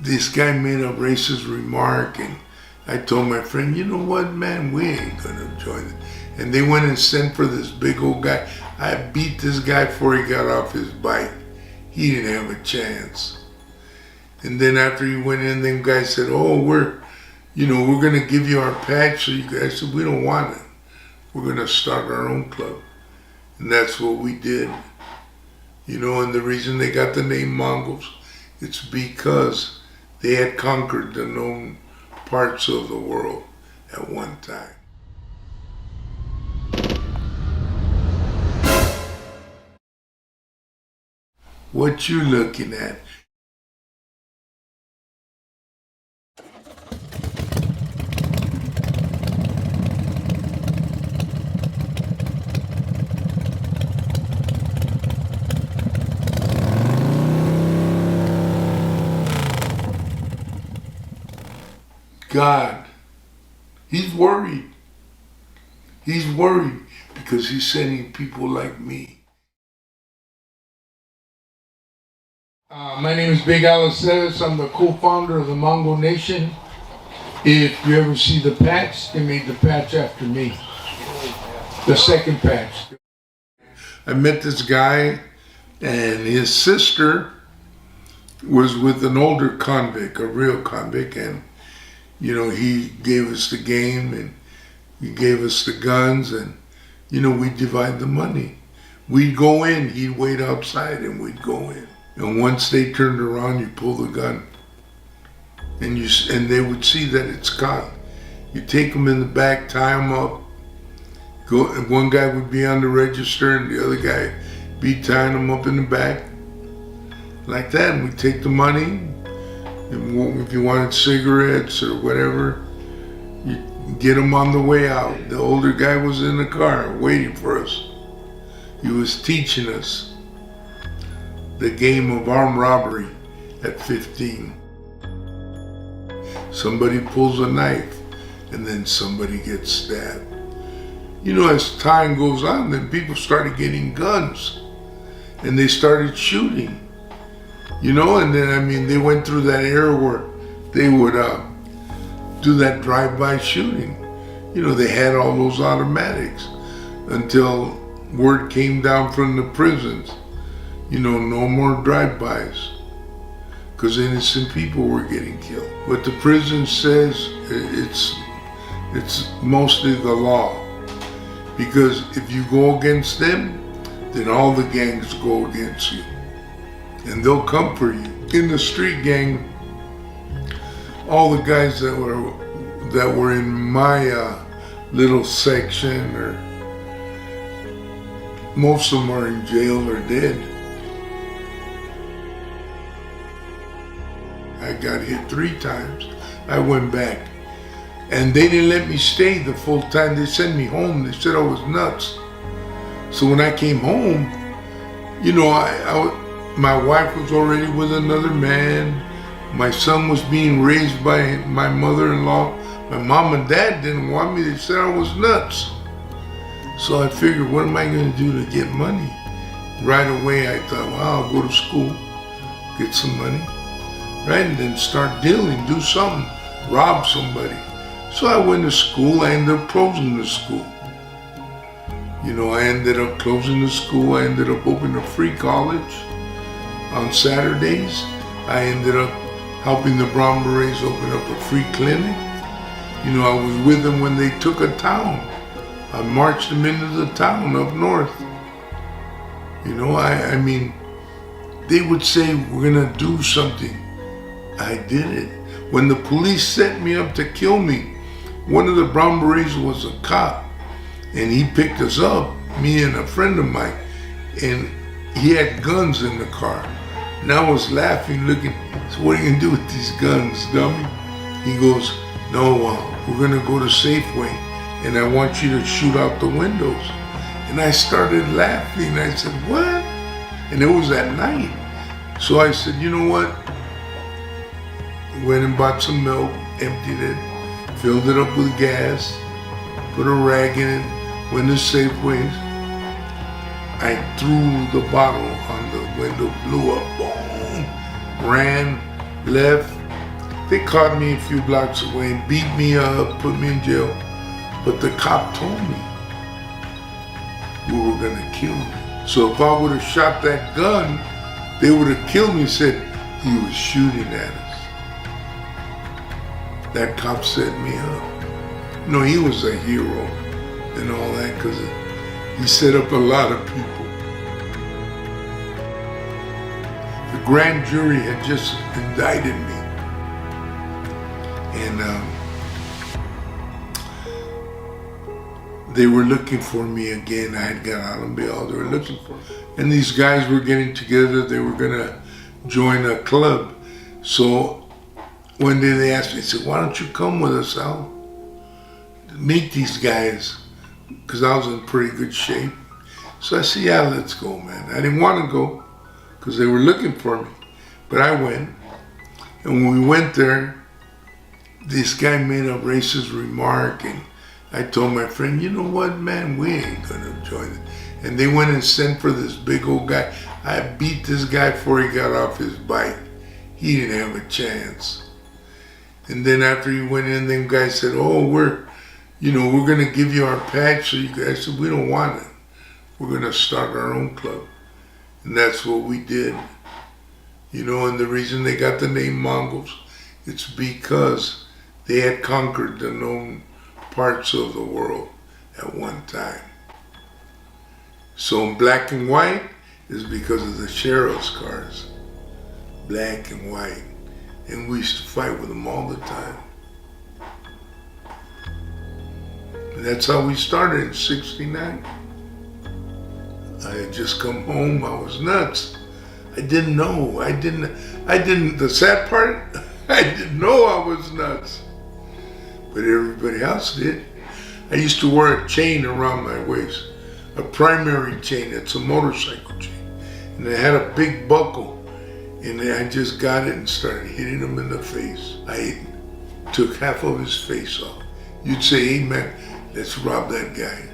this guy made a racist remark, and I told my friend, you know what, man, we ain't gonna join it. And they went and sent for this big old guy. I beat this guy before he got off his bike. He didn't have a chance. And then after he went in, them guys said, oh, we're gonna give you our patch. So you guys said, we don't want it. We're gonna start our own club. And that's what we did. And the reason they got the name Mongols, it's because they had conquered the known parts of the world at one time. What you looking at? God, he's worried. He's worried because he's sending people like me. My name is Big Aliceres. I'm the co-founder of the Mongol Nation. If you ever see the patch, they made the patch after me. The second patch. I met this guy, and his sister was with an older convict, a real convict, and he gave us the game, and he gave us the guns, and we'd divide the money. We'd go in, he'd wait outside, and we'd go in. And once they turned around, you pull the gun, and they would see that it's cocked. You take them in the back, tie them up. And one guy would be on the register, and the other guy be tying them up in the back, like that. And we take the money. And if you wanted cigarettes or whatever, you get them on the way out. The older guy was in the car waiting for us. He was teaching us the game of armed robbery at 15. Somebody pulls a knife, and then somebody gets stabbed. As time goes on, then people started getting guns, and they started shooting. And then, they went through that era where they would do that drive-by shooting. They had all those automatics until word came down from the prisons. No more drive-bys, because innocent people were getting killed. What the prison says, it's mostly the law, because if you go against them, then all the gangs go against you. And they'll come for you. In the street gang, all the guys that were in my little section, or most of them are in jail or dead. I got hit 3 times. I went back, and they didn't let me stay the full time. They sent me home. They said I was nuts. So when I came home, my wife was already with another man. My son was being raised by my mother-in-law. My mom and dad didn't want me. They said I was nuts. So I figured, what am I going to do to get money? Right away, I thought, well, I'll go to school, get some money, right? And then start dealing, do something, rob somebody. So I went to school. I ended up closing the school. I ended up closing the school. I ended up opening a free college. On Saturdays, I ended up helping the Brown Berets open up a free clinic. I was with them when they took a town. I marched them into the town up north. They would say, we're gonna do something. I did it. When the police set me up to kill me, one of the Brown Berets was a cop, and he picked us up, me and a friend of mine, and he had guns in the car. And I was laughing, looking, so what are you gonna do with these guns, dummy? He goes, no, we're gonna go to Safeway, and I want you to shoot out the windows. And I started laughing. I said, what? And it was at night. So I said, you know what? Went and bought some milk, emptied it, filled it up with gas, put a rag in it, went to Safeways. I threw the bottle on the window, blew up, boom, ran, left, They caught me a few blocks away and beat me up, put me in jail. But the cop told me we were gonna kill me. So if I would have shot that gun, they would have killed me. Said he was shooting at us. That cop set me up. No, he was a hero and all that because he set up a lot of people. The grand jury had just indicted me. And they were looking for me again. I had got out on bail. They were looking for me. And these guys were getting together. They were going to join a club. So one day they asked me, they said, why don't you come with us, Al? Meet these guys. Because I was in pretty good shape. So I said, yeah, let's go, man. I didn't want to go because they were looking for me. But I went. And when we went there, this guy made a racist remark, and I told my friend, you know what, man, we ain't gonna join it. And they went and sent for this big old guy. I beat this guy before he got off his bike. He didn't have a chance. And then after he went in, them guys said, oh, we're gonna give you our patch. So you guys, I said, we don't want it. We're gonna start our own club. And that's what we did. And the reason they got the name Mongols, it's because they had conquered the known parts of the world at one time. So in black and white is because of the sheriff's cars. Black and white. And we used to fight with them all the time. And that's how we started in '69. I had just come home, I was nuts. I didn't know, the sad part, I didn't know I was nuts. But everybody else did. I used to wear a chain around my waist, a primary chain, it's a motorcycle chain. And it had a big buckle, and I just got it and started hitting him in the face. I took half of his face off. You'd say, hey man, let's rob that guy.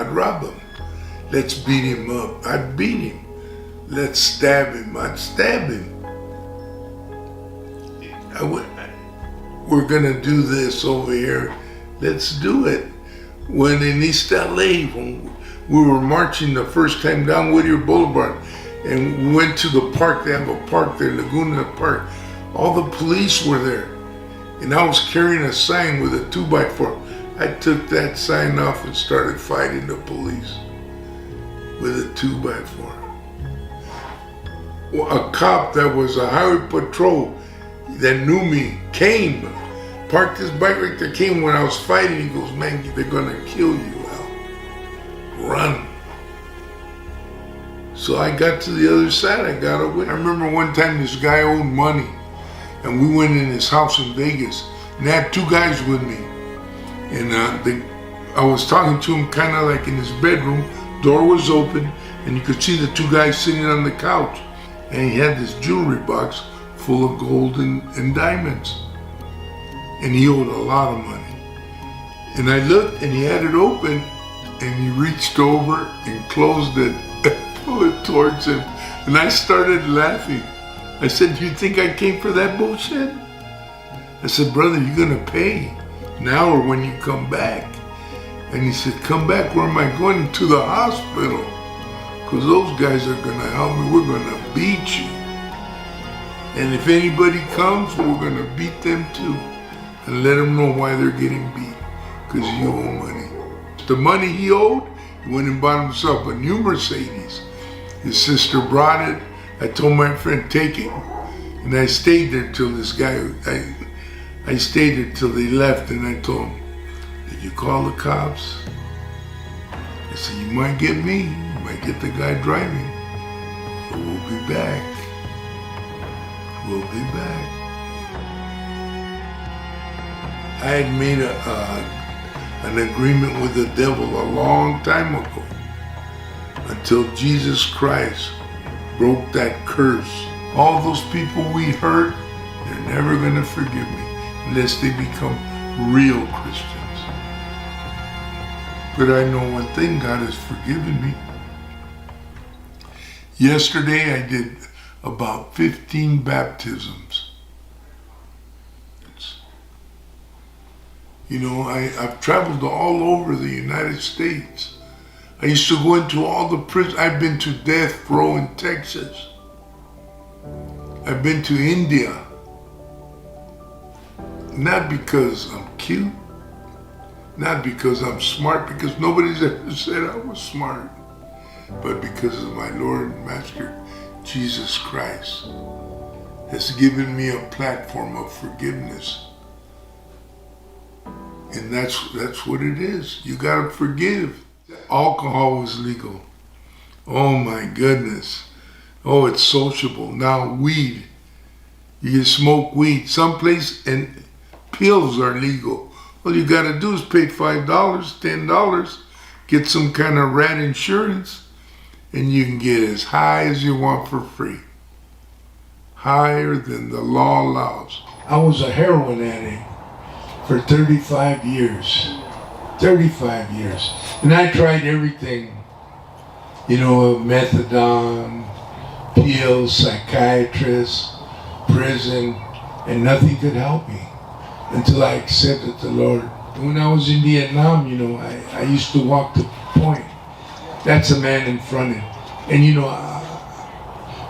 I'd rob him. Let's beat him up. I'd beat him. Let's stab him. I'd stab him. We're gonna do this over here. Let's do it. When in East LA, when we were marching the first time down Whittier Boulevard, and we went to the park, they have a park there, Laguna Park. All the police were there. And I was carrying a sign with a 2x4. I took that sign off and started fighting the police with a 2x4. A cop that was a highway patrol that knew me came, parked his bike right there, came when I was fighting. He goes, man, they're gonna kill you, Al. Run. So I got to the other side, I got away. I remember one time this guy owed money, and we went in his house in Vegas, and I had two guys with me. And I was talking to him kind of like in his bedroom, door was open, and you could see the two guys sitting on the couch. And he had this jewelry box full of gold and diamonds. And he owed a lot of money. And I looked and he had it open and he reached over and closed it and pulled it towards him. And I started laughing. I said, do you think I came for that bullshit? I said, brother, you're gonna pay now or when you come back. And he said, come back, where am I going? To the hospital. Because those guys are gonna help me, we're gonna beat you. And if anybody comes, we're gonna beat them too. And let them know why they're getting beat. Because you owe money. The money he owed, he went and bought himself a new Mercedes. His sister brought it. I told my friend, take it. And I stayed there till this guy, I stayed there till they left, and I told him, did you call the cops? I said, you might get me, you might get the guy driving, but we'll be back. We'll be back. I had made an agreement with the devil a long time ago, until Jesus Christ broke that curse. All those people we hurt, they're never gonna forgive me unless they become real Christians. But I know one thing, God has forgiven me. Yesterday I did about 15 baptisms. You know, I've traveled all over the United States. I used to go into all the prisons. I've been to death row in Texas. I've been to India. Not because I'm cute, not because I'm smart, because nobody's ever said I was smart, but because of my Lord and Master, Jesus Christ, has given me a platform of forgiveness. And that's what it is. You gotta forgive. Alcohol was legal. Oh my goodness. Oh, it's sociable. Now weed. You can smoke weed someplace, and pills are legal. All you gotta do is pay $5, $10, get some kind of rat insurance, and you can get as high as you want for free. Higher than the law allows. I was a heroin addict for 35 years. 35 years. And I tried everything. You know, methadone, pills, psychiatrists, prison, and nothing could help me until I accepted the Lord. When I was in Vietnam, you know, I used to walk the point. That's a man in front of him. And you know,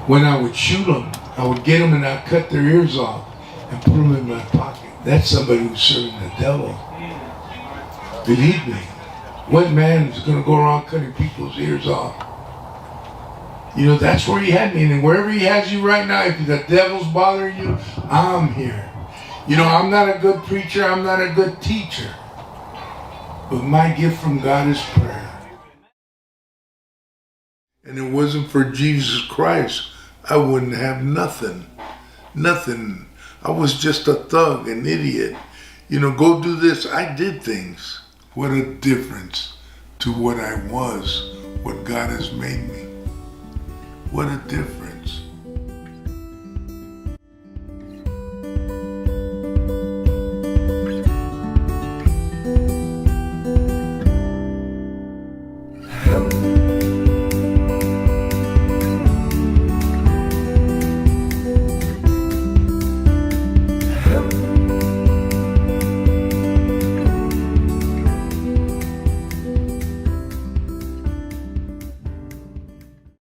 when I would shoot them, I would get them and I'd cut their ears off and put them in my pocket. That's somebody who's serving the devil. Believe me. What man is going to go around cutting people's ears off? You know, that's where he had me. And wherever he has you right now, if the devil's bothering you, I'm here. You know, I'm not a good preacher. I'm not a good teacher. But my gift from God is prayer. And it wasn't for Jesus Christ, I wouldn't have nothing. Nothing. I was just a thug, an idiot. You know, go do this. I did things. What a difference to what I was, what God has made me. What a difference.